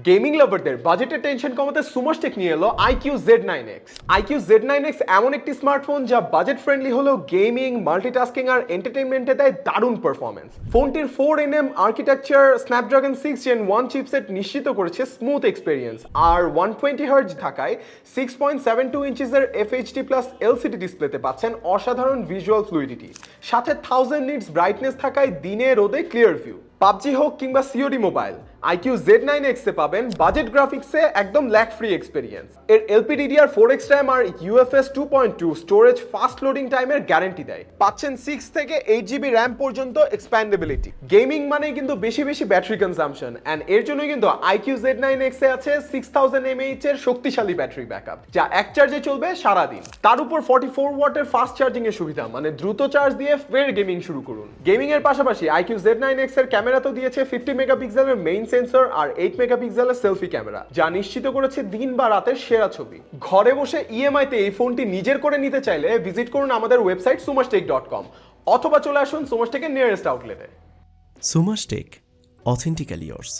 Gaming লাভারদের বাজেটের tension কমাতে সুমোস্টেক নিয়ে এলো IQ Z9X। IQ Z9X এমন একটি স্মার্টফোন যা বাজেট ফ্রেন্ডলি হলেও গেমিং, মাল্টিটাস্কিং আর এন্টারটেইনমেন্টে দেয় দারুণ পারফরমেন্স। ফোনটির 4nm architecture, Snapdragon 6 Gen 1 chipset নিশ্চিত করেছে স্মুথ এক্সপেরিয়েন্স, আর 120 হার্জ থাকায় 6.72 ইঞ্চিসের FHD প্লাস LCD ডিসপ্লেতে পাচ্ছেন অসাধারণ ভিজুয়াল ফ্লুইডিটি। সাথে 1000 নিটস ব্রাইটনেস থাকায় দিনে রোদে ক্লিয়ার ভিউ। পাবজি হোক কিংবা COD মোবাইল, IQ Z9X এ পাবেন বাজেট গ্রাফিক্সে একদম ল্যাগ ফ্রি এক্সপেরিয়েন্স। এর LPDDR4X RAM আর UFS 2.2 স্টোরেজ ফাস্ট লোডিং টাইমের গ্যারান্টি দেয়। পাচ্ছেন 6 থেকে 8GB RAM পর্যন্ত এক্সপ্যান্ডেবিলিটি। গেমিং মানে কিন্তু বেশি বেশি ব্যাটারি কনজাম্পশন, এন্ড এর জন্য কিন্তু IQ Z9X এ আছে 6000 mAh এর শক্তিশালী ব্যাটারি ব্যাকআপ, যা এক চার্জে চলবে সারাদিন। তার উপর 44 ওয়াটের ফাস্ট চার্জিং এর সুবিধা, মানে দ্রুত চার্জ দিয়ে ফের গেমিং শুরু করুন। গেমিং এর পাশাপাশি IQ Z9X এর ক্যামেরা তো দিয়েছে 50 মেগাপিক্সেলের মেইন সেন্সর আর 8 মেগাপিক্সেলের সেলফি ক্যামেরা, যা নিশ্চিত করেছে দিন বা রাতের সেরা ছবি। ঘরে বসে EMI তে এই ফোনটি নিজের করে নিতে চাইলে ভিজিট করুন আমাদের ওয়েবসাইট sumastek.com অথবা চলে আসুন সুমাসটেকের নিয়ারেস্ট আউটলেটে। Sumastek, authentically yours.